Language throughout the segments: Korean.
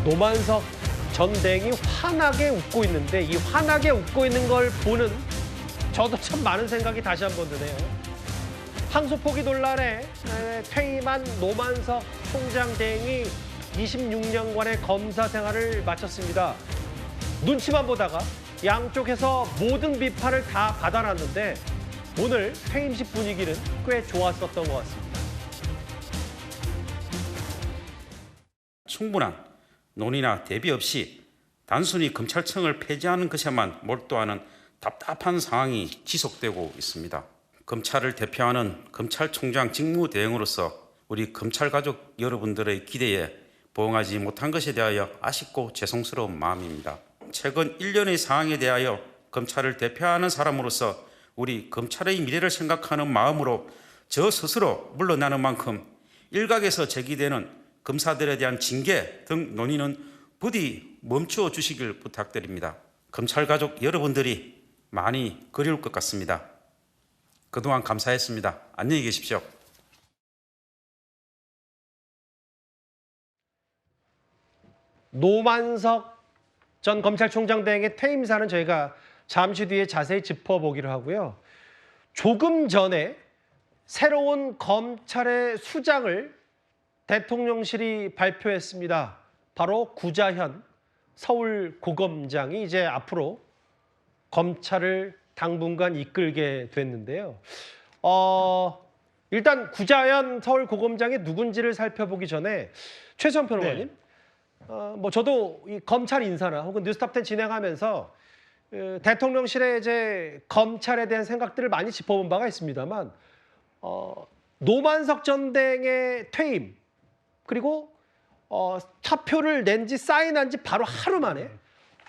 노만석 전대행이 환하게 웃고 있는데 이 환하게 웃고 있는 걸 보는 저도 참 많은 생각이 다시 한번 드네요. 항소포기 논란에 퇴임한 노만석 총장 대행이 26년간의 검사 생활을 마쳤습니다. 눈치만 보다가 양쪽에서 모든 비판을 다 받아놨는데 오늘 퇴임식 분위기는 꽤 좋았었던 것 같습니다. 충분한 논의나 대비 없이 단순히 검찰청을 폐지하는 것에만 몰두하는 답답한 상황이 지속되고 있습니다. 검찰을 대표하는 검찰총장 직무대행으로서 우리 검찰 가족 여러분들의 기대에 부응하지 못한 것에 대하여 아쉽고 죄송스러운 마음입니다. 최근 일련의 상황에 대하여 검찰을 대표하는 사람으로서 우리 검찰의 미래를 생각하는 마음으로 저 스스로 물러나는 만큼 일각에서 제기되는 검사들에 대한 징계 등 논의는 부디 멈추어 주시길 부탁드립니다. 검찰 가족 여러분들이 많이 그리울 것 같습니다. 그동안 감사했습니다. 안녕히 계십시오. 노만석 전 검찰총장 대행의 퇴임사는 저희가 잠시 뒤에 자세히 짚어보기로 하고요. 조금 전에 새로운 검찰의 수장을 대통령실이 발표했습니다. 바로 구자현 서울고검장이 이제 앞으로 검찰을 당분간 이끌게 됐는데요. 일단 구자현 서울고검장이 누군지를 살펴보기 전에 최수영 평론가님, 뭐 저도 이 검찰 인사나 혹은 뉴스톱10 진행하면서 대통령실의 이제 검찰에 대한 생각들을 많이 짚어본 바가 있습니다만 노만석 전 대행의 퇴임 그리고 사표를 낸 지 사인한 지 바로 하루 만에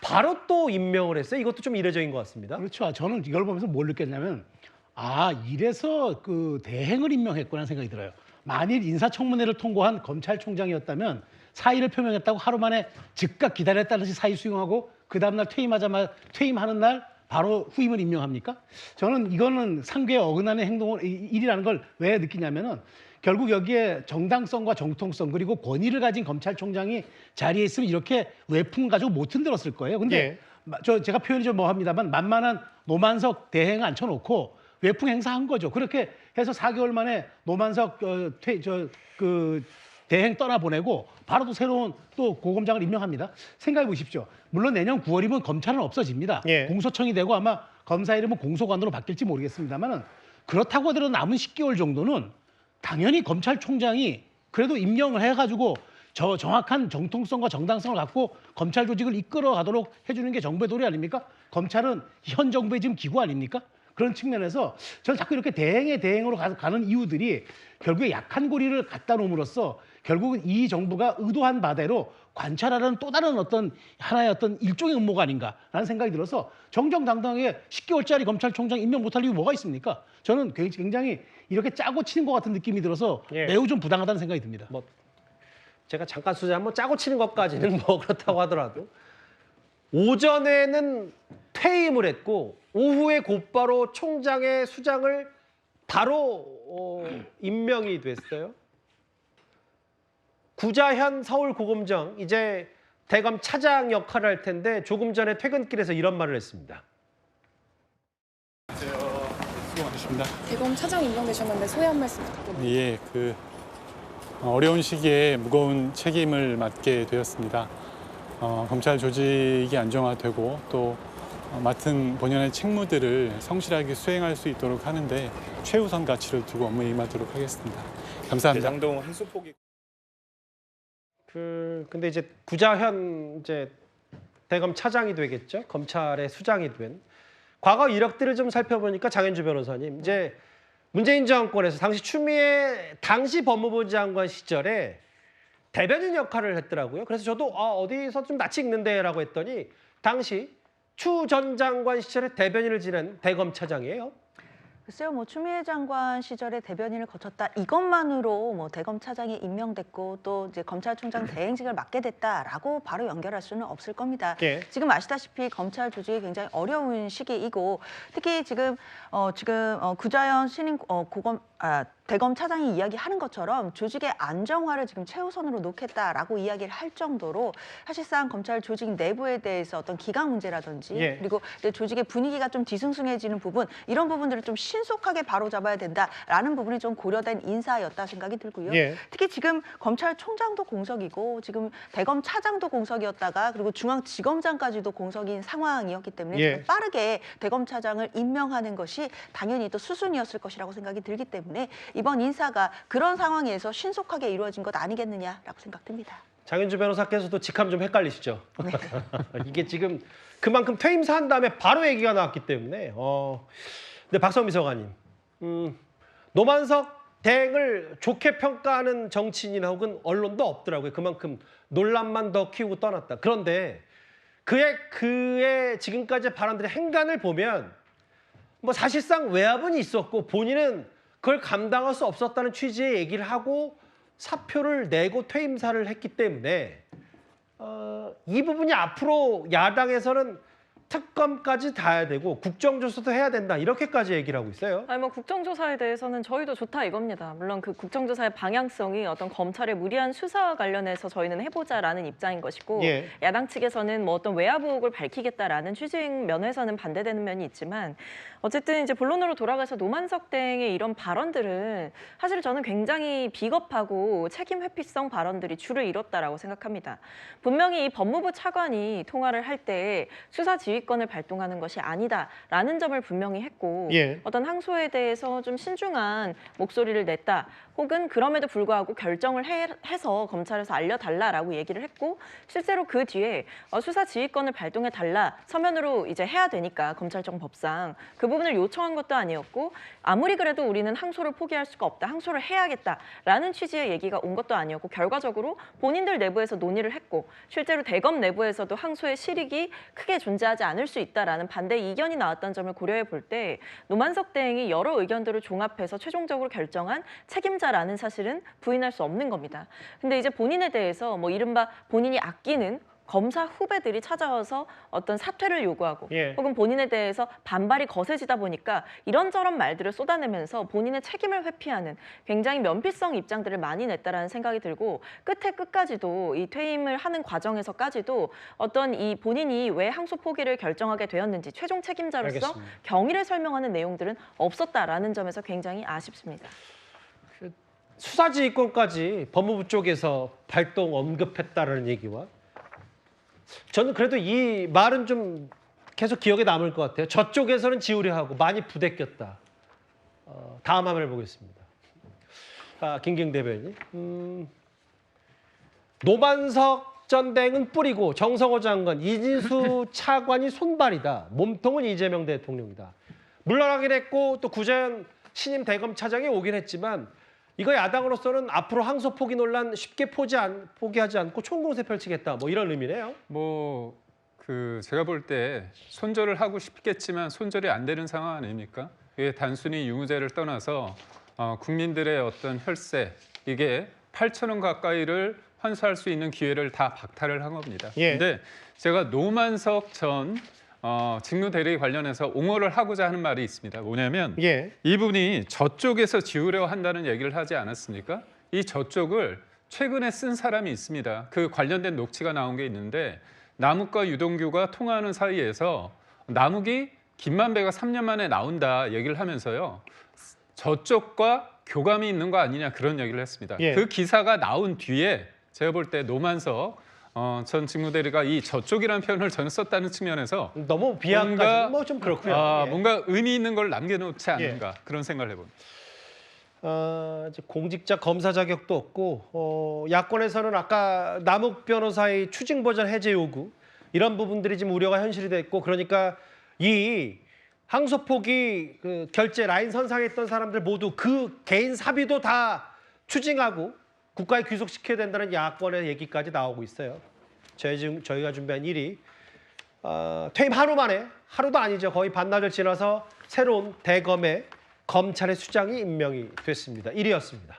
바로 또 임명을 했어요. 이것도 좀 이례적인 것 같습니다. 그렇죠. 저는 이걸 보면서 뭘 느꼈냐면 이래서 그 대행을 임명했구나 생각이 들어요. 만일 인사청문회를 통과한 검찰총장이었다면 사의를 표명했다고 하루 만에 즉각 기다렸다는 듯이 사의 수용하고 그 다음날 퇴임하는 날 바로 후임을 임명합니까? 저는 이거는 상규에 어긋나는 일이라는 걸 왜 느끼냐면은 결국 여기에 정당성과 정통성 그리고 권위를 가진 검찰총장이 자리에 있으면 이렇게 외풍 가지고 못 흔들었을 거예요. 근데 제가 표현이 좀 뭐합니다만 만만한 노만석 대행 앉혀놓고 외풍 행사한 거죠. 그렇게 해서 4개월 만에 노만석 대행 떠나보내고 바로 또 새로운 또 고검장을 임명합니다. 생각해 보십시오. 물론 내년 9월이면 검찰은 없어집니다. 공소청이 되고 아마 검사 이름은 공소관으로 바뀔지 모르겠습니다만 그렇다고 하더라도 남은 10개월 정도는 당연히 검찰총장이 그래도 임명을 해가지고 정확한 정통성과 정당성을 갖고 검찰 조직을 이끌어가도록 해주는 게 정부의 도리 아닙니까? 검찰은 현 정부의 지금 기구 아닙니까? 그런 측면에서 저는 자꾸 이렇게 대행의 대행으로 가는 이유들이 결국에 약한 고리를 갖다 놓음으로써 결국은 이 정부가 의도한 바대로 관찰하려는 또 다른 하나의 일종의 음모가 아닌가라는 생각이 들어서 정정당당하게 10개월짜리 검찰총장 임명 못할 이유 뭐가 있습니까? 저는 굉장히 이렇게 짜고 치는 것 같은 느낌이 들어서 매우 좀 부당하다는 생각이 듭니다. 제가 잠깐 한번 짜고 치는 것까지는 뭐 그렇다고 하더라도 오전에는 퇴임을 했고 오후에 곧바로 총장의 수장을 바로 임명이 됐어요. 구자현 서울고검장 이제 대검 차장 역할을 할 텐데 조금 전에 퇴근길에서 이런 말을 했습니다. 안녕하세요. 수고 많으십니다. 대검 차장 임명되셨는데 소회 한 말씀 부탁드립니다. 예, 어려운 시기에 무거운 책임을 맡게 되었습니다. 검찰 조직이 안정화되고 또 맡은 본연의 책무들을 성실하게 수행할 수 있도록 하는데 최우선 가치를 두고 업무에 임하도록 하겠습니다. 감사합니다. 대장동 항소포기. 근데 이제 구자현 대검 차장이 되겠죠. 검찰의 수장이 된. 과거 이력들을 좀 살펴보니까 장현주 변호사님, 이제 문재인 정권에서 당시 추미애 당시 법무부 장관 시절에 대변인 역할을 했더라고요. 그래서 저도 어디서 좀 낯이 익는데라고 했더니 당시 추 전 장관 시절에 대변인을 지낸 대검 차장이에요. 글쎄요, 추미애 장관 시절에 대변인을 거쳤다 이것만으로 대검 차장이 임명됐고 또 이제 검찰총장 대행직을 맡게 됐다라고 바로 연결할 수는 없을 겁니다. 지금 아시다시피 검찰 조직이 굉장히 어려운 시기이고 특히 지금 구자현 신임 대검 차장이 이야기하는 것처럼 조직의 안정화를 지금 최우선으로 놓겠다라고 이야기를 할 정도로 사실상 검찰 조직 내부에 대해서 어떤 기강 문제라든지 그리고 조직의 분위기가 좀 뒤숭숭해지는 부분 이런 부분들을 좀 신속하게 바로잡아야 된다라는 부분이 좀 고려된 인사였다 생각이 들고요. 특히 지금 검찰총장도 공석이고 지금 대검 차장도 공석이었다가 그리고 중앙지검장까지도 공석인 상황이었기 때문에 빠르게 대검 차장을 임명하는 것이 당연히 또 수순이었을 것이라고 생각이 들기 때문에 이번 인사가 그런 상황에서 신속하게 이루어진 것 아니겠느냐라고 생각됩니다. 장윤주 변호사께서도 직함 좀 헷갈리시죠? 이게 지금 그만큼 퇴임사 한 다음에 바로 얘기가 나왔기 때문에 근데 박성미 비서관님 노만석 대행을 좋게 평가하는 정치인이나 혹은 언론도 없더라고요. 그만큼 논란만 더 키우고 떠났다. 그런데 그의 지금까지 발언들의 행간을 보면 뭐 사실상 외압은 있었고 본인은 그걸 감당할 수 없었다는 취지의 얘기를 하고 사표를 내고 퇴임사를 했기 때문에 이 부분이 앞으로 야당에서는 특검까지 다 되고 국정조사도 해야 된다 이렇게까지 얘기를 하고 있어요. 아니 뭐 국정조사에 대해서는 저희도 좋다 이겁니다. 물론 그 국정조사의 방향성이 어떤 검찰의 무리한 수사와 관련해서 저희는 해보자라는 입장인 것이고 야당 측에서는 뭐 어떤 외압 의혹을 밝히겠다라는 취지 면에서는 반대되는 면이 있지만 어쨌든 이제 본론으로 돌아가서 노만석 대행의 이런 발언들은 사실 저는 굉장히 비겁하고 책임 회피성 발언들이 주를 이뤘다라고 생각합니다. 분명히 이 법무부 차관이 통화를 할 때 수사 지휘권을 발동하는 것이 아니다라는 점을 분명히 했고 어떤 항소에 대해서 좀 신중한 목소리를 냈다. 혹은 그럼에도 불구하고 결정을 해서 검찰에서 알려달라라고 얘기를 했고 실제로 그 뒤에 수사 지휘권을 발동해달라 서면으로 이제 해야 되니까 검찰청 법상 그 부분을 요청한 것도 아니었고 아무리 그래도 우리는 항소를 포기할 수가 없다. 항소를 해야겠다라는 취지의 얘기가 온 것도 아니었고 결과적으로 본인들 내부에서 논의를 했고 실제로 대검 내부에서도 항소의 실익이 크게 존재하지 않을 수 있다라는 반대 이견이 나왔던 점을 고려해 볼 때 노만석 대행이 여러 의견들을 종합해서 최종적으로 결정한 책임자라는 사실은 부인할 수 없는 겁니다. 근데 이제 본인에 대해서 뭐 이른바 본인이 아끼는 검사 후배들이 찾아와서 어떤 사퇴를 요구하고 혹은 본인에 대해서 반발이 거세지다 보니까 이런저런 말들을 쏟아내면서 본인의 책임을 회피하는 굉장히 면피성 입장들을 많이 냈다라는 생각이 들고 끝에 끝까지도 이 퇴임을 하는 과정에서까지도 어떤 이 본인이 왜 항소 포기를 결정하게 되었는지 최종 책임자로서 경위를 설명하는 내용들은 없었다라는 점에서 굉장히 아쉽습니다. 수사지휘권까지 법무부 쪽에서 발동 언급했다라는 얘기와 저는 그래도 이 말은 좀 계속 기억에 남을 것 같아요. 저쪽에서는 지우려 하고 많이 부대꼈다. 다음 화면을 보겠습니다. 김기영 대변인. 노만석 전 대행은 뿌리고 정성호 장관, 이진수 차관이 손발이다. 몸통은 이재명 대통령이다. 물러나긴 했고 또 구자연 신임 대검 차장이 오긴 했지만 이거 야당으로서는 앞으로 항소 포기 논란 쉽게 포기하지 않고 총공세 펼치겠다. 뭐 이런 의미네요. 뭐 제가 볼 때 손절을 하고 싶겠지만 손절이 안 되는 상황 아닙니까? 이게 단순히 유무죄를 떠나서 국민들의 어떤 혈세 이게 8,000원 가까이를 환수할 수 있는 기회를 다 박탈을 한 겁니다. 근데 제가 노만석 전 직무대리 관련해서 옹호를 하고자 하는 말이 있습니다. 뭐냐면 이분이 저쪽에서 지우려 한다는 얘기를 하지 않았습니까? 이 저쪽을 최근에 쓴 사람이 있습니다. 그 관련된 녹취가 나온 게 있는데 남욱과 유동규가 통화하는 사이에서 남욱이 김만배가 3년 만에 나온다 얘기를 하면서요. 저쪽과 교감이 있는 거 아니냐 그런 얘기를 했습니다. 그 기사가 나온 뒤에 제가 볼 때 노만석 전 직무대리가 이 저쪽이라는 표현을 저는 썼다는 측면에서 너무 비하까지 뭐 좀 그렇고요. 뭔가 의미 있는 걸 남겨놓지 않는가 그런 생각을 해봅니다. 공직자 검사 자격도 없고 야권에서는 아까 남욱 변호사의 추징 버전 해제 요구 이런 부분들이 지금 우려가 현실이 됐고 그러니까 이 항소 포기 결제 라인 선상에 있던 사람들 모두 그 개인 사비도 다 추징하고 국가에 귀속시켜야 된다는 야권의 얘기까지 나오고 있어요. 저희가 준비한 일이 퇴임 하루 만에, 하루도 아니죠. 거의 반나절 지나서 새로운 대검의 검찰의 수장이 임명이 됐습니다. 1위였습니다.